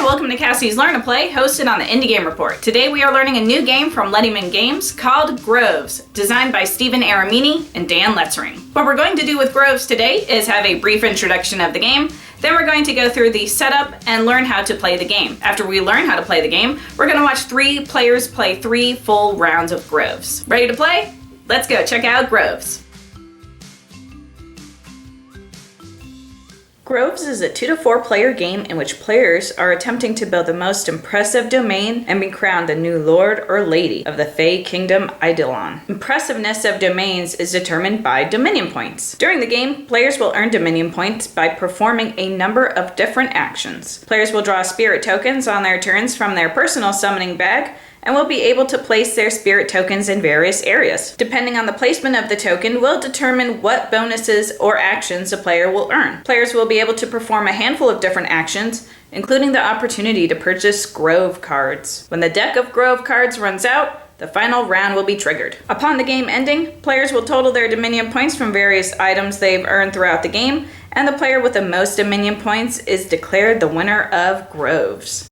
welcome to Cassie's Learn to Play, hosted on the Indie Game Report. Today we are learning a new game from Letterman Games called Groves, designed by Stephen Aramini and Dan Letzering. What we're going to do with Groves today is have a brief introduction of the game, then we're going to go through the setup and learn how to play the game. After we learn how to play the game, we're going to watch 3 players play 3 full rounds of Groves. Ready to play? Let's go check out Groves. Groves is a 2 to 4 player game in which players are attempting to build the most impressive domain and be crowned the new lord or lady of the Fey Kingdom Eidolon. Impressiveness of domains is determined by dominion points. During the game, players will earn dominion points by performing a number of different actions. Players will draw spirit tokens on their turns from their personal summoning bag, and will be able to place their spirit tokens in various areas. Depending on the placement of the token will determine what bonuses or actions a player will earn. Players will be able to perform a handful of different actions, including the opportunity to purchase Grove cards. When the deck of Grove cards runs out, the final round will be triggered. Upon the game ending, players will total their dominion points from various items they've earned throughout the game, and the player with the most dominion points is declared the winner of Groves.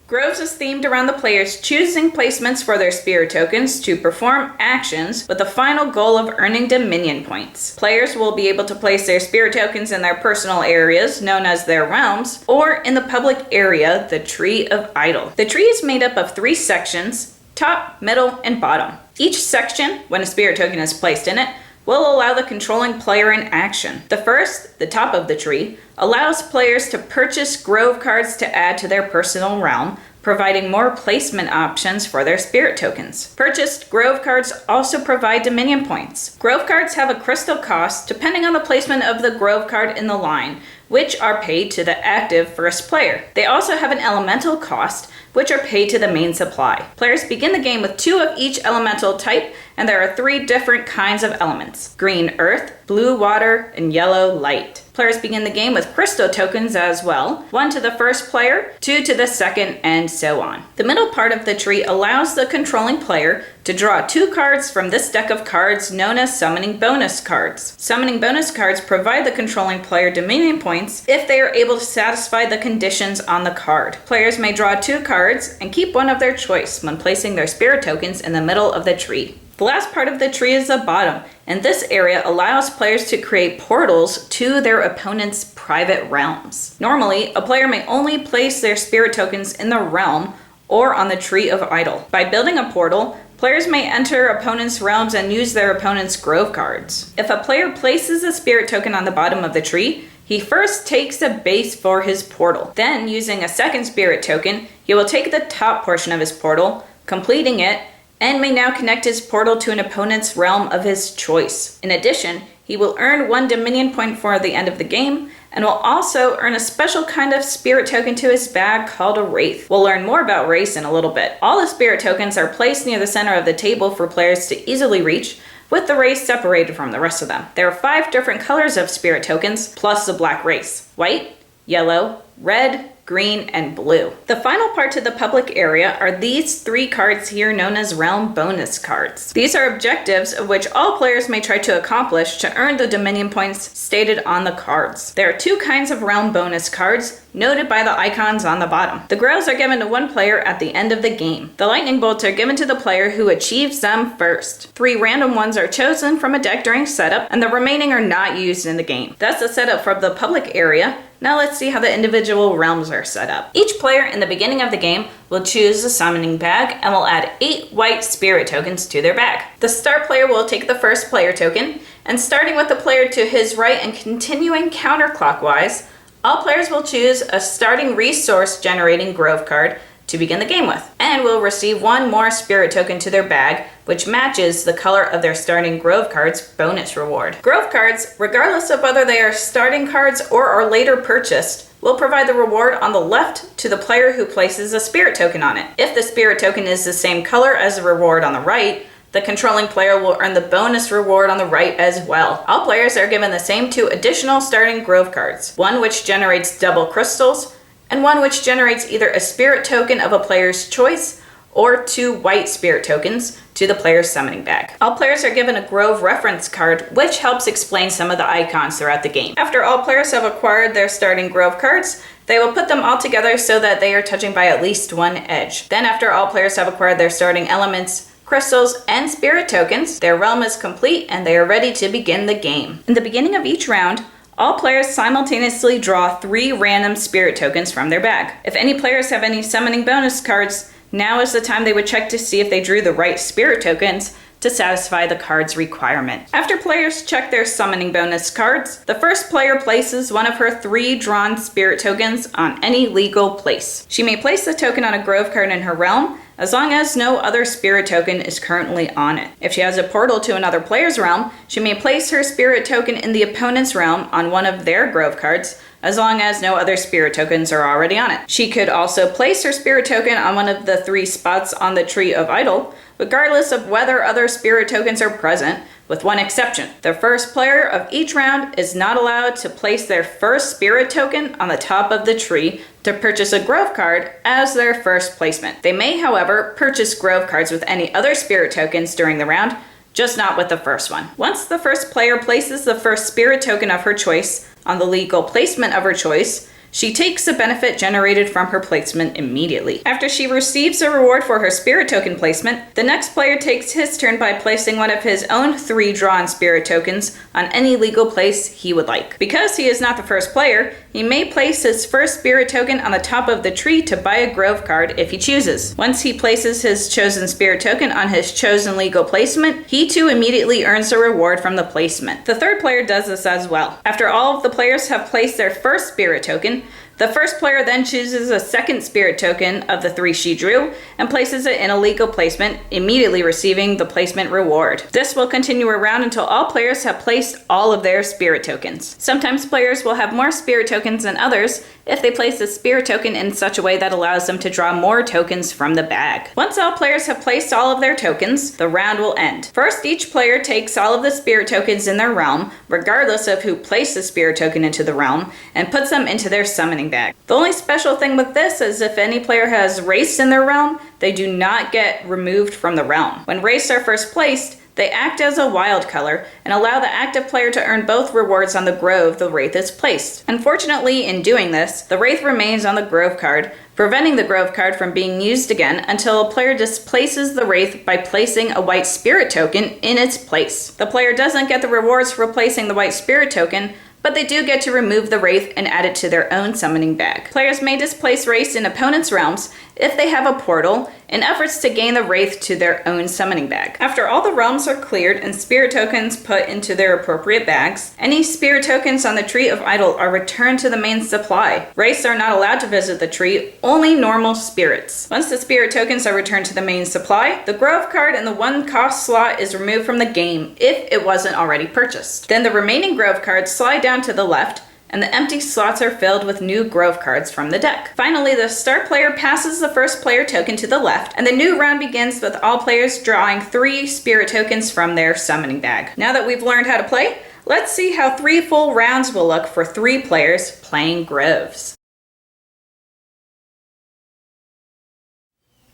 Groves is themed around the players choosing placements for their spirit tokens to perform actions with the final goal of earning dominion points. Players will be able to place their spirit tokens in their personal areas, known as their realms, or in the public area, the Tree of Idol. The tree is made up of 3 sections, top, middle, and bottom. Each section, when a spirit token is placed in it, will allow the controlling player in action. The first, the top of the tree, allows players to purchase Grove cards to add to their personal realm, providing more placement options for their spirit tokens. Purchased Grove cards also provide dominion points. Grove cards have a crystal cost depending on the placement of the Grove card in the line, which are paid to the active first player. They also have an elemental cost, which are paid to the main supply. Players begin the game with 2 of each elemental type, and there are 3 different kinds of elements: green earth, blue water, and yellow light. Players begin the game with crystal tokens as well, 1 to the first player, 2 to the second, and so on. The middle part of the tree allows the controlling player to draw 2 cards from this deck of cards known as summoning bonus cards. Summoning bonus cards provide the controlling player dominion points if they are able to satisfy the conditions on the card. Players may draw 2 cards and keep one of their choice when placing their spirit tokens in the middle of the tree. The last part of the tree is the bottom, and this area allows players to create portals to their opponent's private realms. Normally, a player may only place their spirit tokens in the realm or on the Tree of Idol. By building a portal, players may enter opponents' realms and use their opponent's Grove cards. If a player places a spirit token on the bottom of the tree, he first takes a base for his portal. Then, using a second spirit token, he will take the top portion of his portal, completing it, and may now connect his portal to an opponent's realm of his choice. In addition, he will earn 1 dominion point for the end of the game, and will also earn a special kind of spirit token to his bag called a Wraith. We'll learn more about Wraiths in a little bit. All the spirit tokens are placed near the center of the table for players to easily reach, with the Wraiths separated from the rest of them. There are 5 different colors of spirit tokens, plus the black Wraiths: white, yellow, red, green, and blue. The final part to the public area are these 3 cards here known as realm bonus cards. These are objectives of which all players may try to accomplish to earn the dominion points stated on the cards. There are 2 kinds of realm bonus cards, noted by the icons on the bottom. The grows are given to 1 player at the end of the game. The lightning bolts are given to the player who achieves them first. 3 random ones are chosen from a deck during setup, and the remaining are not used in the game. That's the setup for the public area. Now let's see how the individual realms are set up. Each player in the beginning of the game will choose a summoning bag and will add 8 white spirit tokens to their bag. The start player will take the first player token, and starting with the player to his right and continuing counterclockwise, all players will choose a starting resource generating Grove card to begin the game with, and will receive 1 more spirit token to their bag, which matches the color of their starting Grove card's bonus reward. Grove cards, regardless of whether they are starting cards or are later purchased, will provide the reward on the left to the player who places a spirit token on it. If the spirit token is the same color as the reward on the right, the controlling player will earn the bonus reward on the right as well. All players are given the same 2 additional starting Grove cards, 1 which generates double crystals, and 1 which generates either a spirit token of a player's choice or 2 white spirit tokens to the player's summoning bag. All players are given a Grove reference card, which helps explain some of the icons throughout the game. After all players have acquired their starting Grove cards, they will put them all together so that they are touching by at least one edge. Then after all players have acquired their starting elements, crystals, and spirit tokens, their realm is complete and they are ready to begin the game. In the beginning of each round, all players simultaneously draw 3 random spirit tokens from their bag. If any players have any summoning bonus cards, now is the time they would check to see if they drew the right spirit tokens to satisfy the card's requirement. After players check their summoning bonus cards, the first player places one of her 3 drawn spirit tokens on any legal place. She may place the token on a Grove card in her realm, as long as no other spirit token is currently on it. If she has a portal to another player's realm, she may place her spirit token in the opponent's realm on one of their Grove cards, as long as no other spirit tokens are already on it. She could also place her spirit token on one of the 3 spots on the Tree of Idol, regardless of whether other spirit tokens are present, with one exception. The first player of each round is not allowed to place their first spirit token on the top of the tree to purchase a Grove card as their first placement. They may, however, purchase Grove cards with any other spirit tokens during the round, just not with the first one. Once the first player places the first spirit token of her choice on the legal placement of her choice, she takes the benefit generated from her placement immediately. After she receives a reward for her spirit token placement, the next player takes his turn by placing one of his own 3 drawn spirit tokens on any legal place he would like. Because he is not the first player, he may place his first spirit token on the top of the tree to buy a Grove card if he chooses. Once he places his chosen spirit token on his chosen legal placement, he too immediately earns a reward from the placement. The third player does this as well. After all of the players have placed their first spirit token, the first player then chooses a second spirit token of the 3 she drew and places it in a legal placement, immediately receiving the placement reward. This will continue around until all players have placed all of their spirit tokens. Sometimes players will have more spirit tokens than others if they place a spirit token in such a way that allows them to draw more tokens from the bag. Once all players have placed all of their tokens, the round will end. First, each player takes all of the spirit tokens in their realm, regardless of who placed the spirit token into the realm, and puts them into their summoning bag. The only special thing with this is if any player has wraiths in their realm, they do not get removed from the realm. When wraiths are first placed, they act as a wild color and allow the active player to earn both rewards on the Grove the Wraith is placed. Unfortunately, in doing this, the Wraith remains on the Grove card, preventing the Grove card from being used again until a player displaces the Wraith by placing a white spirit token in its place. The player doesn't get the rewards for placing the white spirit token, but they do get to remove the Wraith and add it to their own summoning bag. Players may displace Wraiths in opponents' realms if they have a portal in efforts to gain the Wraith to their own summoning bag. After all the realms are cleared and spirit tokens put into their appropriate bags, any spirit tokens on the Tree of Idol are returned to the main supply. Wraiths are not allowed to visit the tree, only normal spirits. Once the spirit tokens are returned to the main supply, the Grove card in the 1-cost slot is removed from the game if it wasn't already purchased. Then the remaining Grove cards slide down to the left, and the empty slots are filled with new Grove cards from the deck. Finally, the start player passes the first player token to the left, and the new round begins with all players drawing 3 spirit tokens from their summoning bag. Now that we've learned how to play, let's see how 3 full rounds will look for 3 players playing Groves.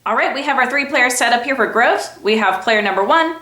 Alright, we have our 3 players set up here for Groves. We have player number 1,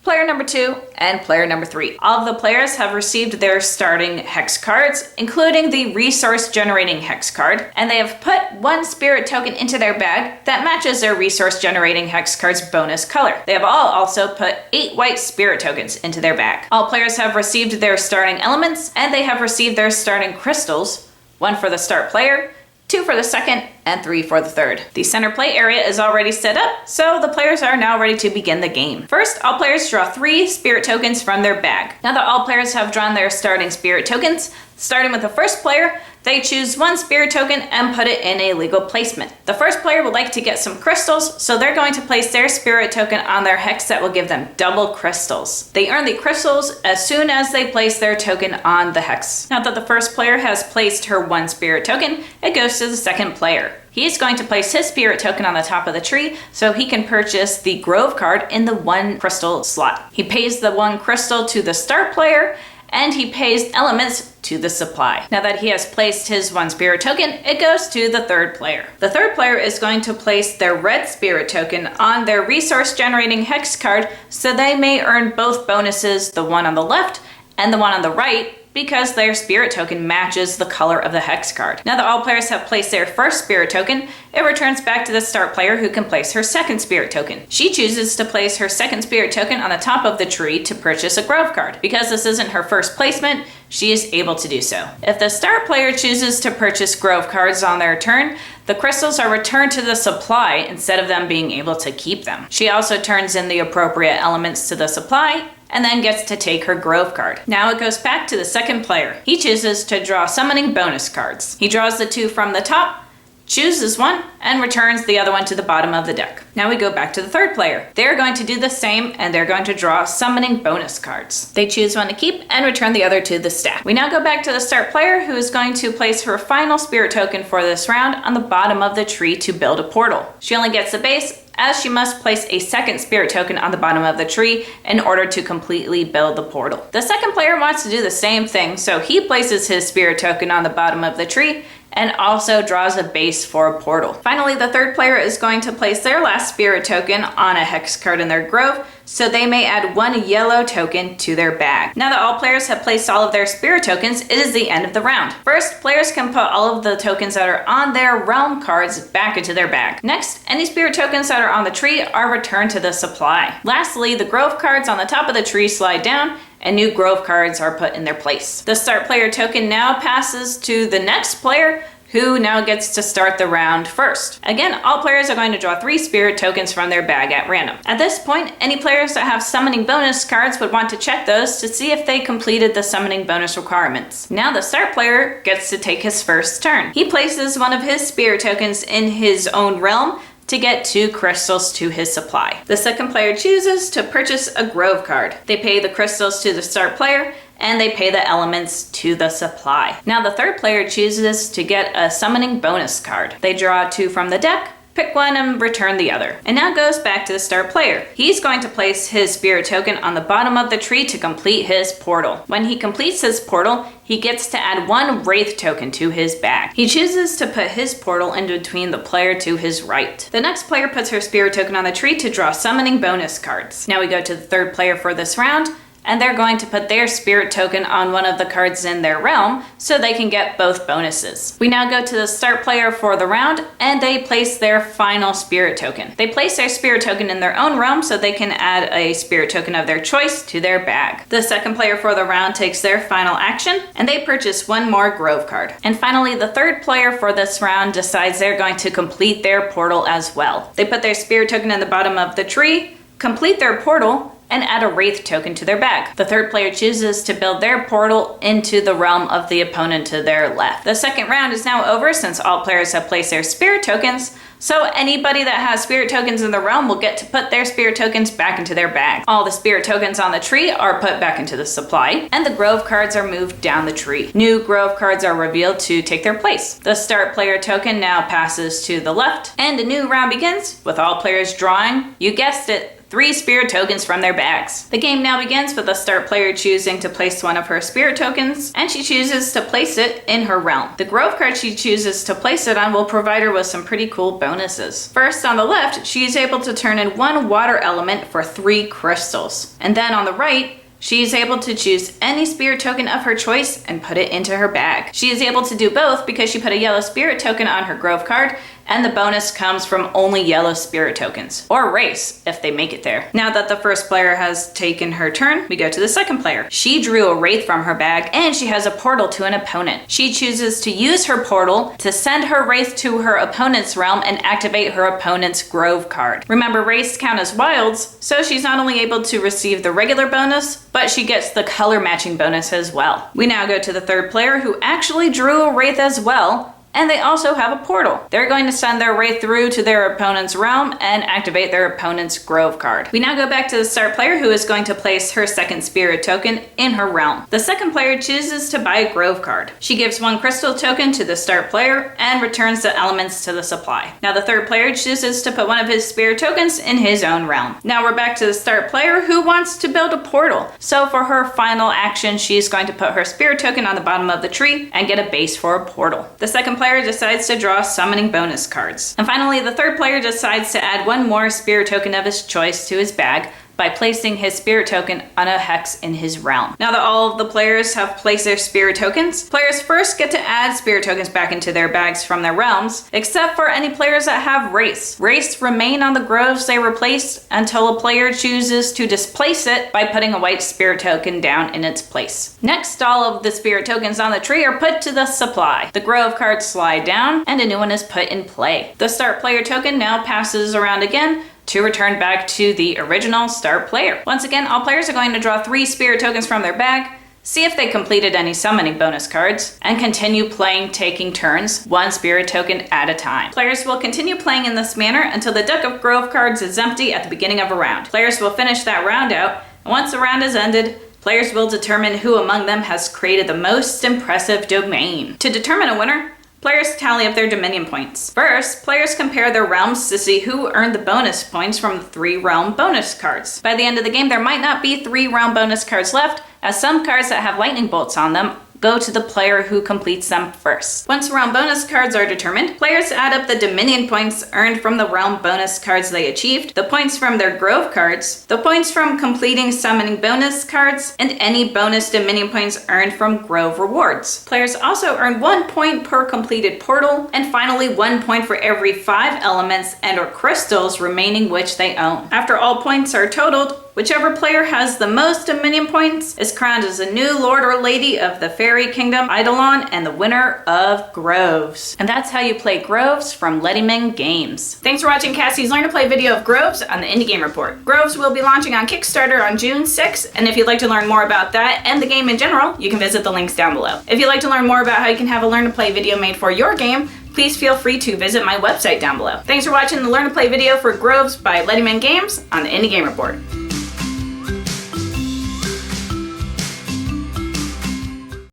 player number 2, and player number 3. All of the players have received their starting hex cards, including the resource generating hex card, and they have put 1 spirit token into their bag that matches their resource generating hex card's bonus color. They have all also put 8 white spirit tokens into their bag. All players have received their starting elements, and they have received their starting crystals, 1 for the start player, 2 for the second, and 3 for the third. The center play area is already set up, so the players are now ready to begin the game. First, all players draw 3 spirit tokens from their bag. Now that all players have drawn their starting spirit tokens, starting with the first player, they choose 1 spirit token and put it in a legal placement. The first player would like to get some crystals, so they're going to place their spirit token on their hex that will give them double crystals. They earn the crystals as soon as they place their token on the hex. Now that the first player has placed her 1 spirit token, it goes to the second player. He is going to place his spirit token on the top of the tree so he can purchase the Grove card in the 1 crystal slot. He pays the 1 crystal to the start player, and he pays elements to the supply. Now that he has placed his 1 spirit token, it goes to the third player. The third player is going to place their red spirit token on their resource generating hex card, so they may earn both bonuses, the one on the left and the one on the right, because their spirit token matches the color of the hex card. Now that all players have placed their first spirit token, it returns back to the start player, who can place her second spirit token. She chooses to place her second spirit token on the top of the tree to purchase a grove card. Because this isn't her first placement, she is able to do so. If the start player chooses to purchase grove cards on their turn, the crystals are returned to the supply instead of them being able to keep them. She also turns in the appropriate elements to the supply and then gets to take her grove card. Now it goes back to the second player. He chooses to draw summoning bonus cards. He draws the 2 from the top, chooses one, and returns the other one to the bottom of the deck. Now we go back to the third player. They're going to do the same, and they're going to draw summoning bonus cards. They choose one to keep and return the other to the stack. We now go back to the start player, who is going to place her final spirit token for this round on the bottom of the tree to build a portal. She only gets the base, as she must place a second spirit token on the bottom of the tree in order to completely build the portal. The second player wants to do the same thing, so he places his spirit token on the bottom of the tree and also draws a base for a portal. Finally, the third player is going to place their last spirit token on a hex card in their grove, so they may add 1 yellow token to their bag. Now that all players have placed all of their spirit tokens, it is the end of the round. First, players can put all of the tokens that are on their realm cards back into their bag. Next, any spirit tokens that are on the tree are returned to the supply. Lastly, the grove cards on the top of the tree slide down, and new grove cards are put in their place. The start player token now passes to the next player, who now gets to start the round first. Again, all players are going to draw 3 spirit tokens from their bag at random. At this point, any players that have summoning bonus cards would want to check those to see if they completed the summoning bonus requirements. Now the start player gets to take his first turn. He places one of his spirit tokens in his own realm to get 2 crystals to his supply. The second player chooses to purchase a grove card. They pay the crystals to the start player, and they pay the elements to the supply. Now the third player chooses to get a summoning bonus card. They draw 2 from the deck, pick one and return the other. And now goes back to the start player. He's going to place his spirit token on the bottom of the tree to complete his portal. When he completes his portal, he gets to add 1 wraith token to his bag. He chooses to put his portal in between the player to his right. The next player puts her spirit token on the tree to draw summoning bonus cards. Now we go to the third player for this round, and they're going to put their spirit token on one of the cards in their realm so they can get both bonuses. We now go to the start player for the round, and they place their final spirit token. They place their spirit token in their own realm so they can add a spirit token of their choice to their bag. The second player for the round takes their final action, and they purchase 1 more grove card. And finally, the third player for this round decides they're going to complete their portal as well. They put their spirit token in the bottom of the tree, complete their portal, and add a wraith token to their bag. The third player chooses to build their portal into the realm of the opponent to their left. The second round is now over since all players have placed their spirit tokens, so anybody that has spirit tokens in the realm will get to put their spirit tokens back into their bag. All the spirit tokens on the tree are put back into the supply, and the grove cards are moved down the tree. New grove cards are revealed to take their place. The start player token now passes to the left, and a new round begins with all players drawing, you guessed it, 3 spirit tokens from their bags. The game now begins with the start player choosing to place one of her spirit tokens, and she chooses to place it in her realm. The grove card she chooses to place it on will provide her with some pretty cool bonuses. First, on the left, she is able to turn in 1 water element for 3 crystals. And then on the right, she is able to choose any spirit token of her choice and put it into her bag. She is able to do both because she put a yellow spirit token on her grove card, and the bonus comes from only yellow spirit tokens, or race if they make it there. Now that the first player has taken her turn, we go to the second player. She drew a wraith from her bag, and she has a portal to an opponent. She chooses to use her portal to send her wraith to her opponent's realm and activate her opponent's grove card. Remember, wraiths count as wilds, so she's not only able to receive the regular bonus, but she gets the color matching bonus as well. We now go to the third player, who actually drew a wraith as well, and they also have a portal. They're going to send their way through to their opponent's realm and activate their opponent's Grove card. We now go back to the start player, who is going to place her second spirit token in her realm. The second player chooses to buy a Grove card. She gives one crystal token to the start player and returns the elements to the supply. Now the third player chooses to put one of his spirit tokens in his own realm. Now we're back to the start player, who wants to build a portal. So for her final action, she's going to put her spirit token on the bottom of the tree and get a base for a portal. The second player decides to draw summoning bonus cards. And finally, the third player decides to add one more spirit token of his choice to his bag by placing his spirit token on a hex in his realm. Now that all of the players have placed their spirit tokens, players first get to add spirit tokens back into their bags from their realms, except for any players that have race. Race remain on the groves they replaced until a player chooses to displace it by putting a white spirit token down in its place. Next, all of the spirit tokens on the tree are put to the supply. The grove cards slide down and a new one is put in play. The start player token now passes around again to return back to the original start player. Once again, all players are going to draw 3 spirit tokens from their bag, see if they completed any summoning bonus cards, and continue playing, taking turns, 1 spirit token at a time. Players will continue playing in this manner until the deck of Grove cards is empty at the beginning of a round. Players will finish that round out, and once the round is ended, players will determine who among them has created the most impressive domain. To determine a winner, players tally up their Dominion points. First, players compare their realms to see who earned the bonus points from the 3 realm bonus cards. By the end of the game, there might not be 3 realm bonus cards left, as some cards that have lightning bolts on them go to the player who completes them first. Once realm bonus cards are determined, players add up the Dominion points earned from the realm bonus cards they achieved, the points from their Grove cards, the points from completing summoning bonus cards, and any bonus Dominion points earned from Grove rewards. Players also earn 1 point per completed portal, and finally 1 point for every 5 elements and or crystals remaining which they own. After all points are totaled, whichever player has the most Dominion points is crowned as a new Lord or Lady of the Fairy Kingdom Eidolon and the winner of Groves. And that's how you play Groves from Lettyman Games. Thanks for watching Cassie's Learn to Play video of Groves on the Indie Game Report. Groves will be launching on Kickstarter on June 6th, and if you'd like to learn more about that and the game in general, you can visit the links down below. If you'd like to learn more about how you can have a Learn to Play video made for your game, please feel free to visit my website down below. Thanks for watching the Learn to Play video for Groves by Lettyman Games on the Indie Game Report.